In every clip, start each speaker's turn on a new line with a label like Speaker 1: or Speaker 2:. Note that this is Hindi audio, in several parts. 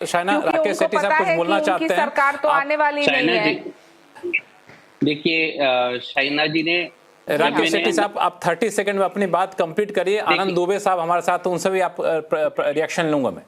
Speaker 1: शाइना, राकेश सेठी साहब कुछ बोलना चाहते हैं।
Speaker 2: सरकार तो आने वाली नहीं है।
Speaker 3: देखिए शाइना जी ने,
Speaker 1: राकेश सेठी साहब आप 30 सेकंड में अपनी बात कंप्लीट करिए। आनंद दुबे साहब हमारे साथ, उनसे भी आप रिएक्शन लूंगा मैं।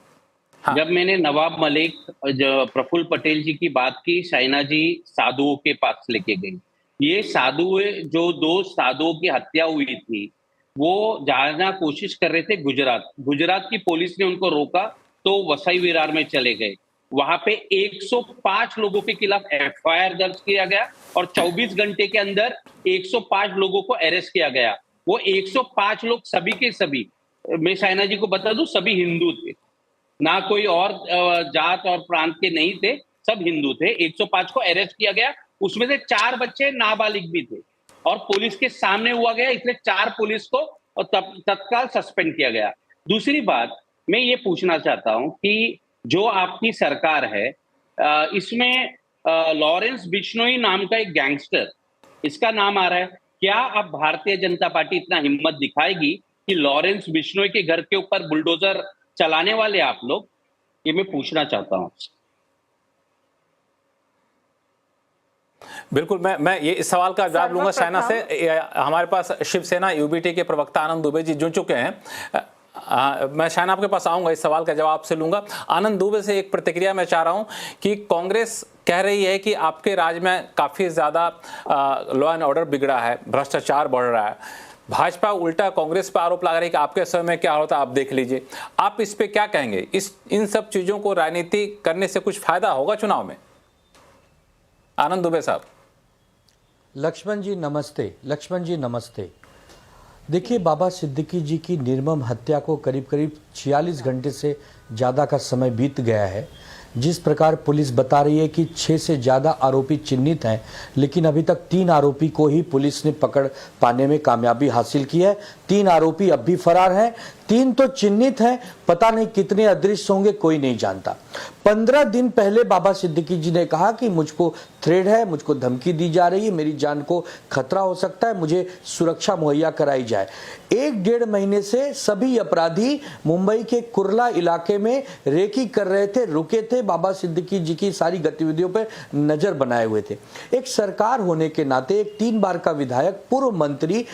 Speaker 1: हाँ।
Speaker 3: जब मैंने नवाब मलिक, प्रफुल्ल पटेल जी की बात की, शाइना जी साधुओं के पास लेके गई। ये साधु, जो 2 साधुओं की हत्या हुई थी, वो जाना कोशिश कर रहे थे गुजरात की पुलिस ने उनको रोका तो वसई विरार में चले गए। वहां पे 105 लोगों के खिलाफ एफआईआर दर्ज किया गया और 24 घंटे के अंदर 105 लोगों को अरेस्ट किया गया। वो 105 लोग सभी के सभी, मैं शाइना जी को बता दूं, सभी हिंदू थे, ना कोई और जात और प्रांत के नहीं थे, सब हिंदू थे। 105 को अरेस्ट किया गया, उसमें से 4 बच्चे नाबालिग भी थे और पुलिस के सामने हुआ गया, इसलिए 4 पुलिस को तत्काल सस्पेंड किया गया। दूसरी बात मैं ये पूछना चाहता हूं कि जो आपकी सरकार है, इसमें लॉरेंस बिश्नोई नाम का एक गैंगस्टर, इसका नाम आ रहा है। क्या अब भारतीय जनता पार्टी इतना हिम्मत दिखाएगी कि लॉरेंस बिश्नोई के घर के ऊपर बुलडोजर चलाने वाले आप लोग? ये मैं पूछना चाहता हूं।
Speaker 1: बिल्कुल, मैं ये इस सवाल का जवाब लूंगा शाइना से। हमारे पास शिवसेना यूबीटी के प्रवक्ता आनंद दुबे जी जुड़ चुके हैं। मैं शाइना आपके पास आऊंगा, इस सवाल का जवाब से लूंगा। आनंद दुबे से एक प्रतिक्रिया मैं चाह रहा हूं कि कांग्रेस कह रही है कि आपके राज्य में काफी ज्यादा लॉ एंड ऑर्डर बिगड़ा है, भ्रष्टाचार बढ़ रहा है। भाजपा उल्टा कांग्रेस पर आरोप लगा रही है कि आपके समय में क्या होता आप देख लीजिए। आप इस पे क्या कहेंगे? इन सब चीजों को राजनीति करने से कुछ फायदा होगा चुनाव में? आनंद दुबे साहब।
Speaker 4: लक्ष्मण जी नमस्ते। देखिए, बाबा सिद्दीकी जी की निर्मम हत्या को करीब 46 घंटे से ज़्यादा का समय बीत गया है। जिस प्रकार पुलिस बता रही है कि 6 से ज़्यादा आरोपी चिन्हित हैं, लेकिन अभी तक 3 आरोपी को ही पुलिस ने पकड़ पाने में कामयाबी हासिल की है। 3 आरोपी अब भी फरार हैं, 3 तो चिन्हित हैं, पता नहीं कितने अदृश्य होंगे, कोई नहीं जानता। 15 दिन पहले बाबा सिद्दीकी जी ने कहा कि मुझको थ्रेड है, मुझको धमकी दी जा रही है, मेरी जान को खतरा हो सकता है, मुझे सुरक्षा मुहैया कराई जाए। 1-1.5 महीने से सभी अपराधी मुंबई के कुर्ला इलाके में रेकी कर रहे थे, रुके थे, बाबा सिद्दीकी जी की सारी गतिविधियों पर नजर बनाए हुए थे। एक सरकार होने के नाते, एक 3 बार का विधायक, पूर्व मंत्री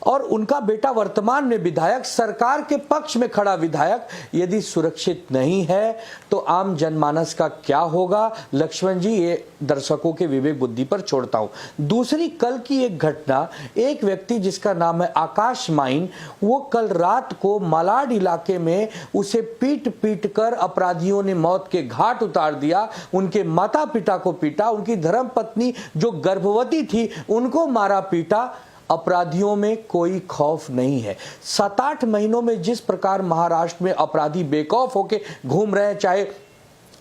Speaker 4: और उनका बेटा वर्तमान में विधायक, सरकार के पक्ष में खड़ा विधायक यदि सुरक्षित नहीं है तो आम जनमानस का क्या होगा? लक्ष्मण जी, ये दर्शकों के विवेक बुद्धि पर छोड़ता हूं। दूसरी, कल की एक घटना, एक व्यक्ति जिसका नाम है आकाश माइन, वो कल रात को मालाड इलाके में उसे पीट कर अपराधियों ने मौत के घाट उतार दिया। उनके माता पिता को पीटा, उनकी धर्मपत्नी जो गर्भवती थी उनको मारा पीटा। अपराधियों में कोई खौफ नहीं है। 7-8 महीनों में जिस प्रकार महाराष्ट्र में अपराधी बेखौफ होके घूम रहे हैं, चाहे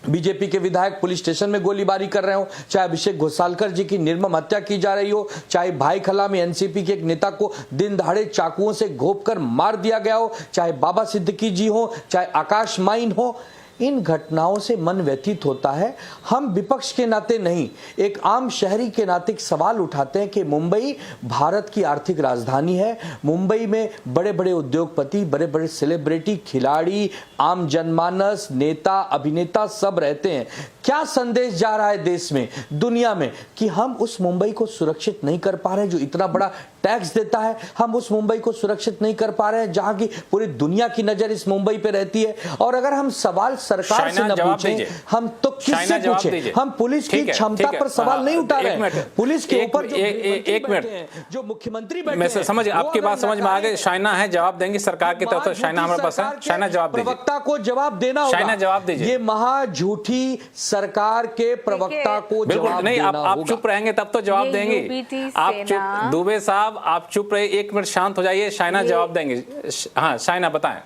Speaker 4: बीजेपी के विधायक पुलिस स्टेशन में गोलीबारी कर रहे हो, चाहे अभिषेक घोसालकर जी की निर्मम हत्या की जा रही हो, चाहे भाईखला में एनसीपी के एक नेता को दिन दहाड़े चाकुओं से घोंपकर मार दिया गया हो, चाहे बाबा सिद्दीकी जी हो, चाहे आकाश माइन हो, इन घटनाओं से मन व्यथित होता है। हम विपक्ष के नाते नहीं, एक आम शहरी के नाते एक सवाल उठाते हैं कि मुंबई भारत की आर्थिक राजधानी है। मुंबई में बड़े बड़े उद्योगपति, बड़े बड़े सेलिब्रिटी, खिलाड़ी, आम जनमानस, नेता, अभिनेता सब रहते हैं। क्या संदेश जा रहा है देश में, दुनिया में, कि हम उस मुंबई को सुरक्षित नहीं कर पा रहे हैं जो इतना बड़ा टैक्स देता है? हम उस मुंबई को सुरक्षित नहीं कर पा रहे हैं जहां की पूरी दुनिया की नजर इस मुंबई पे रहती है। और अगर हम सवाल सरकार से न पूछें, हम तो किससे पूछें? हम पुलिस की क्षमता पर सवाल नहीं उठा रहे हैं। पुलिस के ऊपर
Speaker 1: एक मिनट,
Speaker 4: जो मुख्यमंत्री बैठे
Speaker 1: हैं, समझ आपकी बात समझ में आ गई। शाइना है, जवाब देंगे सरकार की तरफ से। शाइना हमारे पास है, शाइना जवाब दीजिए।
Speaker 4: प्रवक्ता को जवाब देना होगा।
Speaker 1: शाइना जवाब दीजिए।
Speaker 4: ये महा झूठी सरकार के प्रवक्ता को जवाब
Speaker 1: नहीं,
Speaker 4: देना होगा।
Speaker 1: आप चुप रहेंगे तब तो जवाब देंगे। आप चुप, दुबे साहब आप चुप रहे, 1 मिनट शांत हो जाइए, शाइना जवाब देंगे। हाँ शाइना बताएं।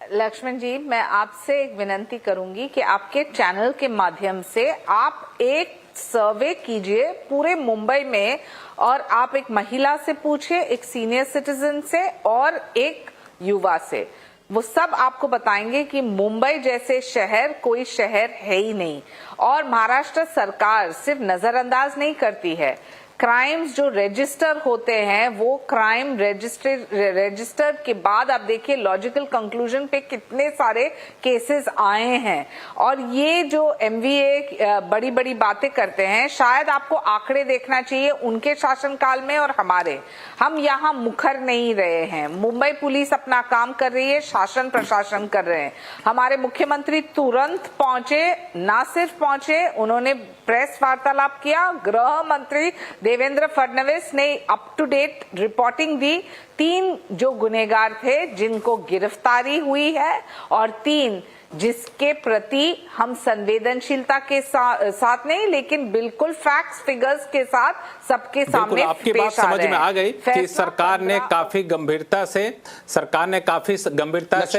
Speaker 2: लक्ष्मण जी, मैं आपसे एक विनती करूंगी कि आपके चैनल के माध्यम से आप एक सर्वे कीजिए पूरे मुंबई में, और आप एक महिला से पूछिए, एक सीनियर सिटीजन से और एक युवा से। वो सब आपको बताएंगे कि मुंबई जैसे शहर कोई शहर है ही नहीं। और महाराष्ट्र सरकार सिर्फ नजरअंदाज नहीं करती है, क्राइम्स जो रजिस्टर होते हैं वो क्राइम रजिस्टर के बाद आप देखिए लॉजिकल कंक्लूजन पे कितने सारे केसेस आए हैं। और ये जो एमवीए बड़ी बड़ी बातें करते हैं, शायद आपको आंकड़े देखना चाहिए उनके शासनकाल में और हमारे। हम यहाँ मुखर नहीं रहे हैं। मुंबई पुलिस अपना काम कर रही है, शासन प्रशासन कर रहे हैं। हमारे मुख्यमंत्री तुरंत पहुंचे, ना सिर्फ पहुंचे, उन्होंने प्रेस वार्तालाप किया। गृह मंत्री देवेंद्र फडणवीस ने अप टू डेट रिपोर्टिंग दी। 3 जो गुनहगार थे जिनको गिरफ्तारी हुई है और 3 जिसके प्रति हम संवेदनशीलता के साथ नहीं लेकिन बिल्कुल फैक्ट्स फिगर्स के साथ सबके सामने
Speaker 1: आपकी बात समझ में आ गई कि सरकार ने काफी गंभीरता से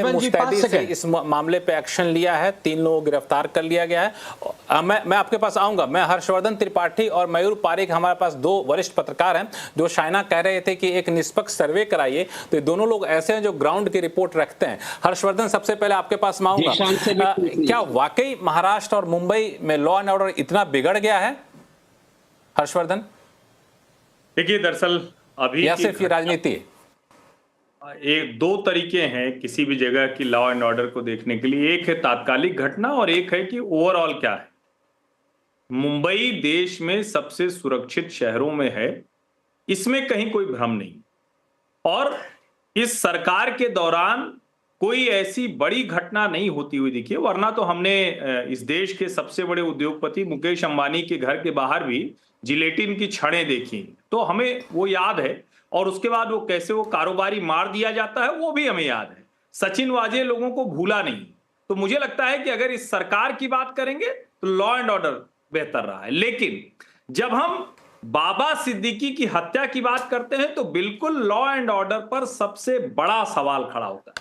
Speaker 1: मुस्तैदी से इस मामले पे एक्शन लिया है। 3 लोगों को गिरफ्तार कर लिया गया है। मैं आपके पास आऊंगा। मैं हर्षवर्धन त्रिपाठी और मयूर पारिक, हमारे पास 2 वरिष्ठ पत्रकार हैं जो शाइना कह रहे थे कि एक निष्पक्ष सर्वे कराइए। तो दोनों लोग ऐसे हैं जो ग्राउंड की रिपोर्ट रखते हैं। हर्षवर्धन, सबसे पहले आपके पास मैं आऊंगा। क्या वाकई महाराष्ट्र और मुंबई में लॉ एंड ऑर्डर इतना बिगड़ गया है? हर्षवर्धन,
Speaker 5: देखिए, दरअसल अभी
Speaker 1: या सिर्फ ये राजनीति है?
Speaker 5: एक 2 तरीके हैं किसी भी जगह की लॉ एंड ऑर्डर को देखने के लिए। एक है तात्कालिक घटना और एक है कि ओवरऑल क्या है। मुंबई देश में सबसे सुरक्षित शहरों में है, इसमें कहीं कोई भ्रम नहीं। और इस सरकार के दौरान कोई ऐसी बड़ी घटना नहीं होती हुई दिखी, वरना तो हमने इस देश के सबसे बड़े उद्योगपति मुकेश अंबानी के घर के बाहर भी जिलेटिन की छड़ें देखी, तो हमें वो याद है। और उसके बाद वो कैसे वो कारोबारी मार दिया जाता है वो भी हमें याद है। सचिन वाजे लोगों को भूला नहीं। तो मुझे लगता है कि अगर इस सरकार की बात करेंगे तो लॉ एंड ऑर्डर बेहतर रहा है। लेकिन जब हम बाबा सिद्दीकी की हत्या की बात करते हैं तो बिल्कुल लॉ एंड ऑर्डर पर सबसे बड़ा सवाल खड़ा होता है।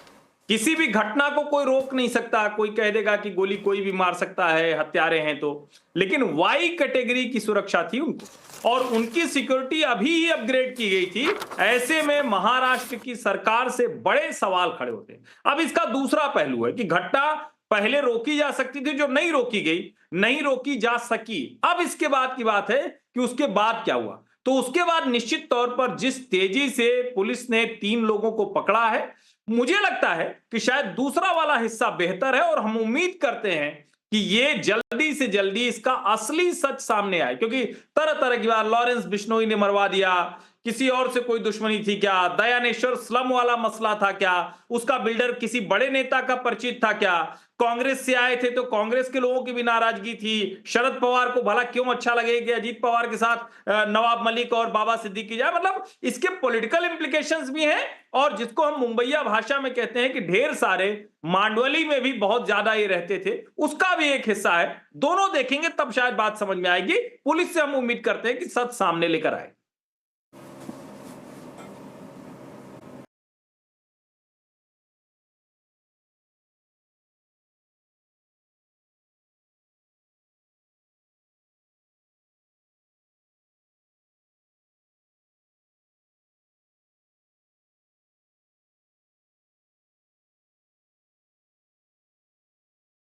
Speaker 5: किसी भी घटना को कोई रोक नहीं सकता। कोई कह देगा कि गोली कोई भी मार सकता है, हत्यारे हैं तो, लेकिन वाई कैटेगरी की सुरक्षा थी उनको और उनकी सिक्योरिटी अभी ही अपग्रेड की गई थी। ऐसे में महाराष्ट्र की सरकार से बड़े सवाल खड़े होते हैं। अब इसका दूसरा पहलू है कि घटना पहले रोकी जा सकती थी, जो नहीं रोकी गई, नहीं रोकी जा सकी। अब इसके बाद की बात है कि उसके बाद क्या हुआ। तो उसके बाद निश्चित तौर पर जिस तेजी से पुलिस ने 3 लोगों को पकड़ा है, मुझे लगता है कि शायद दूसरा वाला हिस्सा बेहतर है और हम उम्मीद करते हैं कि ये जल्दी से जल्दी इसका असली सच सामने आए। क्योंकि तरह तरह की बात, लॉरेंस बिश्नोई ने मरवा दिया, किसी और से कोई दुश्मनी थी क्या, दयानेश्वर स्लम वाला मसला था क्या, उसका बिल्डर किसी बड़े नेता का परिचित था क्या, कांग्रेस से आए थे तो कांग्रेस के लोगों की भी नाराजगी थी, शरद पवार को भला क्यों अच्छा लगे कि अजीत पवार के साथ नवाब मलिक और बाबा सिद्दीकी जाए। मतलब इसके पॉलिटिकल इंप्लीकेशंस भी हैं और जिसको हम मुंबईया भाषा में कहते हैं कि ढेर सारे मांडवली में भी बहुत ज्यादा ये रहते थे, उसका भी एक हिस्सा है। दोनों देखेंगे तब शायद बात समझ में आएगी। पुलिस से हम उम्मीद करते हैं कि सच सामने लेकर आए।